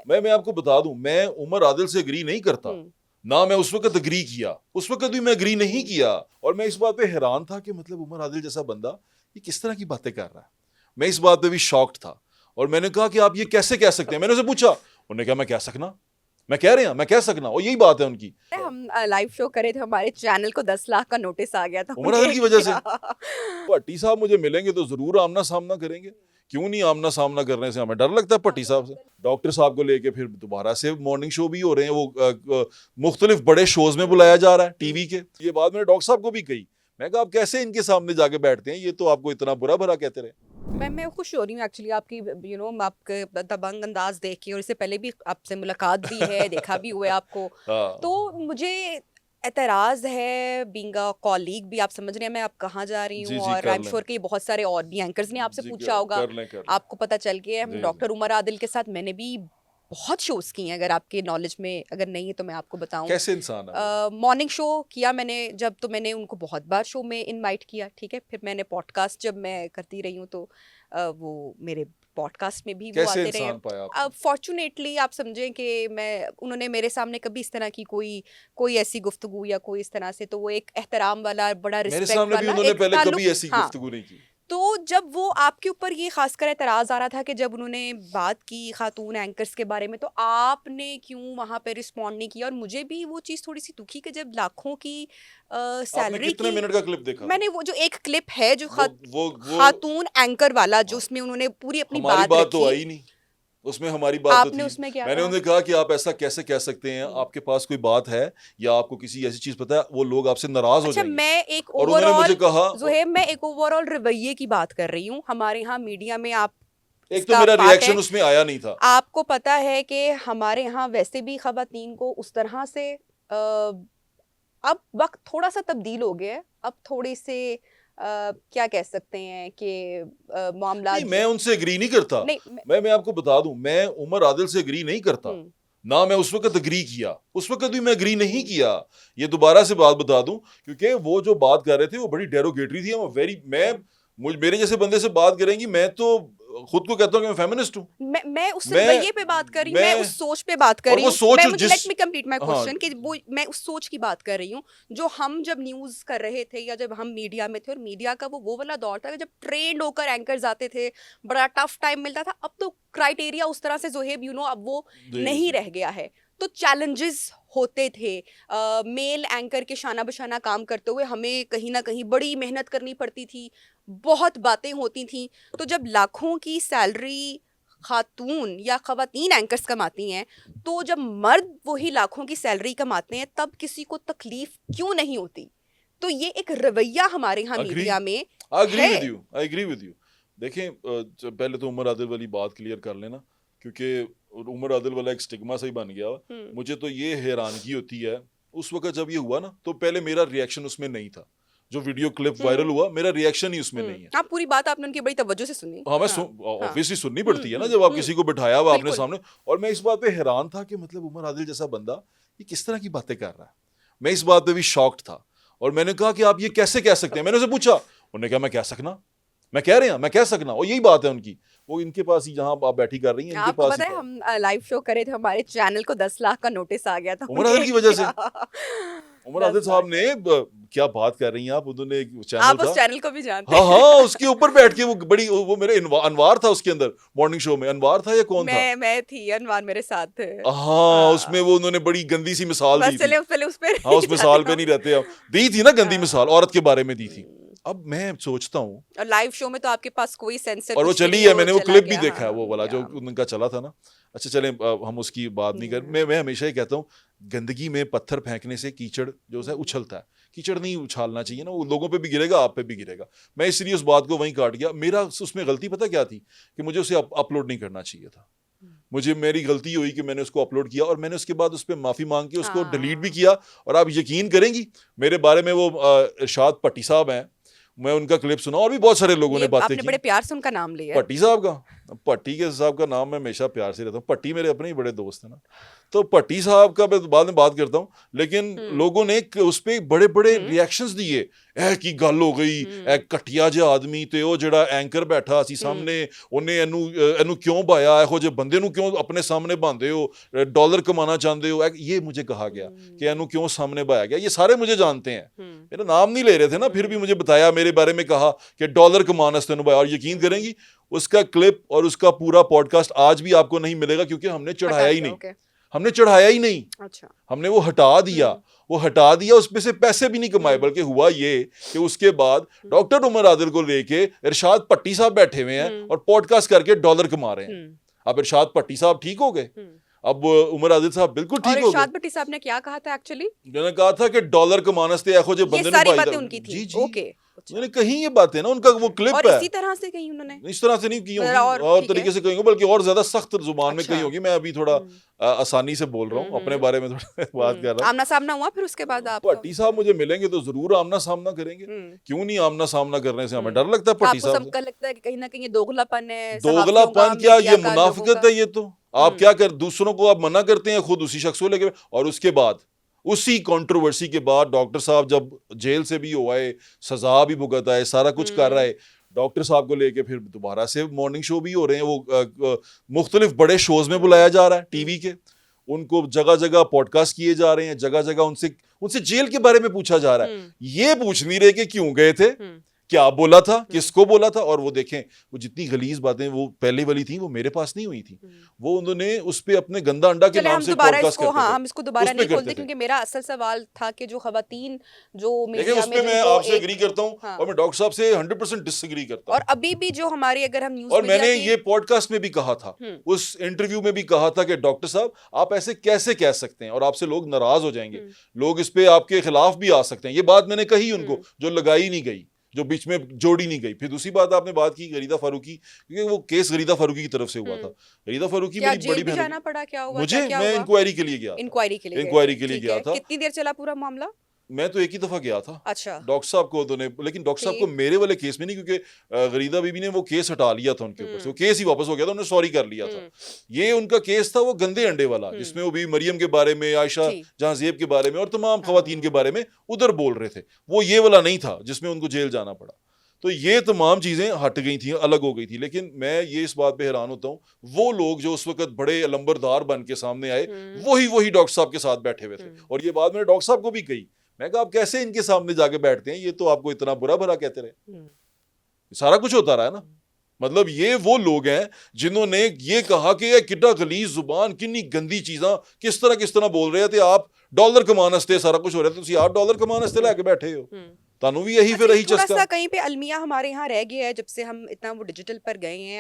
मैं आपको बता दूं, मैं उमर आदिल से एग्री नहीं करता ना, मैं उस वक्त एग्री किया, उस वक्त भी मैं एग्री नहीं किया। और मैं इस बात पे हैरान था कि मतलब उमर आदिल जैसा बंदा ये किस तरह की बातें कर रहा है। मैं इस बात पे भी शॉक्ड था और मैंने कहा कि आप ये कैसे कह सकते हैं। मैंने उसे पूछा, उन्होंने कहा मैं कह सकना, मैं कह रहे हैं मैं कह सकना, और यही बात है उनकी। हम लाइव शो करे थे, हमारे चैनल को 10 लाख का नोटिस आ गया था उमर आदिल की वजह से। भट्टी साहब मुझे मिलेंगे तो जरूर आमना सामना करेंगे, क्यों नहीं। आमना सामना करने से हमें डर लगता है भट्टी साहब से। डॉक्टर साहब को लेके फिर दोबारा से मॉर्निंग शो भी हो रहे हैं, वो मुख्तलिफ बड़े शोज में बुलाया जा रहा है टीवी के। ये बात मैंने डॉक्टर साहब को भी कही, मैं कहा आप कैसे इनके सामने जाके बैठते हैं, ये तो आपको इतना बुरा भरा कहते रहे। मैं खुश हो रही हूँ एक्चुअली आपकी आपके दबंग अंदाज देख के, और इससे पहले भी आपसे मुलाकात भी है, देखा भी हुआ है आपको। हाँ। तो मुझे एतराज है, बीइंग अ कॉलीग भी, आप समझ रहे हैं मैं आप कहाँ जा रही जी हूँ। जी, और कर आई एम लें श्योर कि बहुत सारे और भी एंकर्स ने आपसे जी, पूछा होगा, कर लें आपको पता चल गया जी, है। जी। डॉक्टर उमर आदिल के साथ मैंने भी बहुत शोज किए हैं, अगर आपके नॉलेज में अगर नहीं है तो मैं आपको बताऊं। कैसे इंसान है वो? मॉर्निंग शो किया मैंने जब, तो मैंने उनको बहुत बार शो में इनवाइट किया, ठीक है। फिर मैंने पॉडकास्ट जब मैं करती रही हूँ तो वो मेरे पॉडकास्ट में भी वो कैसे आते रहे। इंसान पाया आपने? अब फॉर्चुनेटली आप समझें कि मैं, उन्होंने मेरे सामने कभी इस तरह की कोई ऐसी गुफ्तगू या कोई इस तरह से, तो वो एक एहतराम वाला, बड़ा मेरे रिस्पेक्ट सामने भी वाला उन्होंने एक पहले ताल्लुक। कभी ऐसी हाँ, गुफ्तगू नहीं की। तो जब वो आपके ऊपर ये खासकर एतराज आ रहा था कि जब उन्होंने बात की खातून एंकर्स के बारे में, तो आपने क्यों वहां पे रिस्पॉन्ड नहीं किया। और मुझे भी वो चीज़ थोड़ी सी दुखी कि जब लाखों की आपने सैलरी कितने की, मिनट का क्लिप देखा था? मैंने वो जो एक क्लिप है जो वो खातून एंकर वाला, जो हाँ, उसमें उन्होंने पूरी अपनी हमारी बात बात तो रखी, आई नहीं, उसमें हमारी बात तो आपने थी। उसमें क्या मैंने कहा। उन्हें कहा कि आप ऐसा कैसे कह सकते हैं, आपके पास कोई बात है या आपको किसी ऐसी चीज पता है, वो लोग आपसे नाराज हो अच्छा, जाएंगे। मैं एक और उन्होंने मुझे ओवरऑल, कहा, जोहेब मैं एक ओवरऑल रवैये की बात कर रही हूँ। हमारे यहाँ मीडिया में आप एक तो इसका मेरा पार्ट है, रिएक्शन उसमें आया नहीं था। आपको पता है कि हमारे यहाँ वैसे भी खवातीन को उस तरह से अब वक्त थोड़ा सा तब्दील हो गया है। अब थोड़े से क्या कह सकते हैं कि मामला नहीं, मैं उनसे एग्री नहीं करता। नहीं मैं आपको बता दूं, मैं उमर आदिल से एग्री नहीं करता हम्म, ना, मैं उस वक्त एग्री किया, उस वक्त भी मैं एग्री नहीं किया। ये दोबारा से बात बता दूं, क्योंकि वो जो बात कर रहे थे वो बड़ी डेरोगेटरी थी। मेरे जैसे बंदे से बात करेंगी, मैं तो खुद को कहता हूं कि मैं फेमिनिस्ट हूं। मैं उस मैं रवैये पे बात कर रही हूँ, मैं मैं उस सोच पे बात कर और रही वो हूँ। सोच मैं मुझे जिस, लेट मी कंप्लीट माय हाँ क्वेश्चन कि वो, मैं उस सोच की बात कर रही हूँ जो हम जब न्यूज कर रहे थे या जब हम मीडिया में थे, और मीडिया का वो वाला दौर था जब ट्रेंड होकर एंकर्स आते थे, बड़ा टफ टाइम मिलता था। अब तो क्राइटेरिया उस तरह से जोहेब अब वो जी नहीं जी। रह गया है। तो चैलेंजेस होते थे, मेल एंकर के शाना बशाना काम करते हुए हमें कहीं ना कहीं बड़ी मेहनत करनी पड़ती थी, बहुत बातें होती थी। तो जब लाखों की सैलरी खातून या खवातीन एंकर्स कमाती हैं, तो जब मर्द वही लाखों की सैलरी कमाते हैं, तब किसी को तकलीफ क्यों नहीं होती। तो ये एक रवैया हमारे यहाँ अग्री, मीडिया में आई एग्री है। With you, I agree with you. देखें, पहले तो उमर आदिल वाली बात क्लियर कर लेना, क्योंकि उमर आदिल वाला एक स्टिग्मा सही बन गया। मुझे तो ये हैरानगी होती है, उस वक्त जब ये हुआ ना, तो पहले मेरा रिएक्शन उसमें नहीं था। जो वीडियो क्लिप वायरल हुआ, मेरा रिएक्शन ही उसमें नहीं है। आप पूरी बात आपने उनकी बड़ी तवज्जो से सुनी। हाँ, मैं हाँ, ऑब्वियसली हाँ, सुननी पड़ती है ना, जब आप किसी को बिठाया हुआ आपने बिल्कुल। सामने। और मैं इस बात पे हैरान था कि मतलब उमर आदिल जैसा बंदा ये किस तरह की बातें कर रहा है। मैं इस बात पे भी शॉक्ड था और मैंने कहा कि आप ये कैसे कह सकते हैं। मैंने उसे पूछा, उन्होंने कहा मैं कह सकना, मैं कह रहे हैं मैं कह सकना, और यही बात है उनकी। वो इनके पास ही, जहां आप बैठी कर रही हैं, इनके आपको पास ही पता है था। हम लाइव शो करे थे, हमारे चैनल को 10 लाख का नोटिस आ गया था उमर आदिल की वजह से। उमर 10 आदिल लाख साहब ने क्या बात कर रही हैं आप, उन्होंने एक चैनल आप था। उस चैनल को भी जानते हाँ हैं। हाँ, उसके ऊपर बैठ के वो मेरे अनवार था उसके अंदर, मॉर्निंग शो में अनवार था या कौन था? मैं थी, अनवार मेरे साथ थे। हाँ, उसमें वो उन्होंने बड़ी गंदी सी मिसाल बस दी थी। चले पहले उस पे हाँ, नहीं उस जाते मिसाल पे हम। नहीं रहते हम। दी थी ना गंदी मिसाल, औरत के बारे में दी थी। हम्म। अब मैं सोचता हूँ, और लाइव शो में तो आपके पास कोई सेंसर और वो कुछ चली है, वीडियो मैंने वो चला क्लिप भी गया। देखा है, हाँ, वो वाला जो उनका चला था ना। अच्छा चलें, हम उसकी बात नहीं कर। मैं हमेशा ही कहता हूँ, गंदगी में पत्थर फेंकने से कीचड़ जो है उछलता है। कीचड़ नहीं उछालना चाहिए ना, वो लोगों पे भी गिरेगा, आप पे भी गिरेगा। मैं इसलिए उस बात को वहीं काट गया। मेरा उसमें गलती पता क्या थी, कि मुझे उसे अपलोड नहीं करना चाहिए था। मेरी गलती हुई कि मैंने उसको अपलोड किया, और मैंने उसके बाद उस पर माफी मांग के उसको डिलीट भी किया। और आप यकीन करेंगी, मेरे बारे में वो इरशाद भट्टी साहब हैं, मैं उनका क्लिप सुना, और भी बहुत सारे लोगों ने बातें आपने की। बड़े प्यार से उनका नाम लिया। भट्टी साहब का भट्टी के साहब का नाम मैं हमेशा प्यार से रहता हूँ, भट्टी मेरे अपने ही बड़े दोस्त हैं ना, तो भट्टी साहब का मैं बाद में बात करता हूँ, लेकिन लोगों ने उस पे बड़े बड़े रिएक्शंस दिए, ए की गल हो गई, ए घटिया जिहा आदमी ते ਉਹ ਜਿਹੜਾ ਐਂਕਰ ਬੈਠਾ ਸੀ ਸਾਹਮਣੇ ਉਹਨੇ ਇਹਨੂੰ ਕਿਉਂ ਭਾਇਆ, ਇਹੋ ਜਿਹੇ ਬੰਦੇ ਨੂੰ ਕਿਉਂ अपने सामने बांधे हो, डॉलर कमाना चाहते हो, ये मुझे कहा गया कि ਇਹਨੂੰ क्यों सामने भाया गया। ये सारे मुझे जानते हैं, मेरा नाम नहीं ले रहे थे ना, फिर भी मुझे बताया, मेरे बारे में कहा कि डॉलर कमाना से भाया। और यकीन करेंगी उसका क्लिप और उसका पूरा पॉडकास्ट आज भी आपको नहीं मिलेगा, क्योंकि हमने चढ़ाया ही नहीं, हमने चढ़ाया ही नहीं, अच्छा हमने वो हटा दिया, वो हटा दिया, उसमें से पैसे भी नहीं कमाए। बल्कि हुआ ये कि उसके बाद डॉक्टर उमर आदिल को लेके इरशाद भट्टी साहब बैठे हुए हैं और पॉडकास्ट करके डॉलर कमा रहे हैं। अब इरशाद भट्टी साहब ठीक हो गए, अब उमर आदिल साहब बिल्कुल ठीक हो गए। इरशाद भट्टी साहब ने क्या कहा था एक्चुअली? मैंने कहा था कि डॉलर कमाने से ऐखो जे बंदे सारी बातें उनकी थी। जी जी, ओके, मैंने कहीं ये बातें ना, उनका वो क्लिप और है, इसी तरह से कहीं उन्होंने, इस तरह से नहीं की होगी, और तरीके से कही होगी, बल्कि और ज्यादा सख्त जुबान में कही होगी। मैं अभी थोड़ा आसानी से बोल रहा हूँ, अपने बारे में थोड़ा बात कर रहा हूँ। आमना सामना हुआ फिर उसके बाद आप? भट्टी साहब मुझे मिलेंगे तो जरूर आमना सामना करेंगे, क्यों नहीं, आमना सामना करने से हमें डर लगता है भट्टी साहब से। आपको लगता है कि कहीं ना कहीं ये दोगलापन है? दोगलापन क्या, ये मुनाफिकत है। ये तो आप क्या कर, दूसरों को आप मना करते हैं, खुद उसी शख्स को लेके। और उसके बाद उसी कंट्रोवर्सी के बाद डॉक्टर साहब जब जेल से भी हो आए, सजा भी भुगत आए, सारा कुछ कर रहा है, डॉक्टर साहब को लेके फिर दोबारा से मॉर्निंग शो भी हो रहे हैं, वो मुख्तलिफ बड़े शोज में बुलाया जा रहा है टीवी के, उनको जगह जगह पॉडकास्ट किए जा रहे हैं, जगह जगह उनसे जेल के बारे में पूछा जा रहा है। ये पूछ नहीं रहे कि क्यों गए थे, क्या बोला था, किसको बोला था। और वो देखें, वो जितनी गलीज बातें वो पहले वाली थी, वो मेरे पास नहीं हुई थी, वो उन्होंने उस पे अपने गंदा अंडा के नाम से पॉडकास्ट करते थे। हम इसको दोबारा नहीं खोलते, क्योंकि मेरा असल सवाल था कि जो खवातीन जो देखिए, उस पे मैं आपसे एग्री करता हूं, और मैं डॉक्टर साहब से 100% डिसएग्री करता हूं। और अभी भी जो हमारी, अगर हम न्यूज़, और मैंने ये पॉडकास्ट में भी कहा था, उस इंटरव्यू में भी कहा था कि डॉक्टर साहब आप ऐसे कैसे कह सकते हैं, और आपसे लोग नाराज हो जाएंगे, लोग इस पे आपके खिलाफ भी आ सकते हैं। ये बात मैंने कही उनको, जो लगाई नहीं गई, जो बीच में जोड़ी नहीं गई। फिर दूसरी बात आपने बात की गरीदा फारूकी, क्योंकि वो केस गरीदा फारूकी की तरफ से हुआ था। गरीदा फारूकी मेरी बड़ी बहन, जाना पड़ा, क्या हुआ मुझे, मैं इंक्वायरी के लिए गया था, इंक्वायरी के लिए गया था। कितनी देर चला पूरा मामला? मैं तो एक ही दफा गया था। अच्छा। डॉक्टर साहब को उन्होंने, लेकिन डॉक्टर साहब को मेरे वाले केस में नहीं, क्योंकि गरीदा बीबी ने वो केस हटा लिया था उनके ऊपर से, वो केस ही वापस हो गया था, उन्होंने सॉरी कर लिया था। ये उनका केस था वो गंदे अंडे वाला, जिसमें वो भी मरियम के बारे में, आयशा जहां ज़ेब के बारे में और तमाम खवातीन के बारे में उधर बोल रहे थे। वो ये वाला नहीं था जिसमें उनको जेल जाना पड़ा। तो ये तमाम चीज़ें हट गई थी, अलग हो गई थी। लेकिन मैं ये इस बात पे हैरान होता हूँ, वो लोग जो उस वक्त बड़े लंबरदार बन के सामने आए, वही डॉक्टर साहब के साथ बैठे हुए थे। और ये बात मैंने डॉक्टर साहब को भी कही, मैं कहा आप कैसे इनके सामने जाके बैठते हैं, ये तो आपको इतना बुरा भरा कहते रहे, सारा कुछ होता रहा है ना। मतलब ये वो लोग हैं जिन्होंने ये कहा कि ये कितना गलीज जुबान, कितनी गंदी चीज़ां किस तरह बोल रहे थे, आप डॉलर कमाने से सारा कुछ हो रहा है, तो आप डॉलर कमाने से लेके बैठे हो, तानू भी यही फिर यही चस्का। कहीं पे अलमिया हमारे यहाँ रह गया है, जब से हम इतना वो डिजिटल पर गए हैं।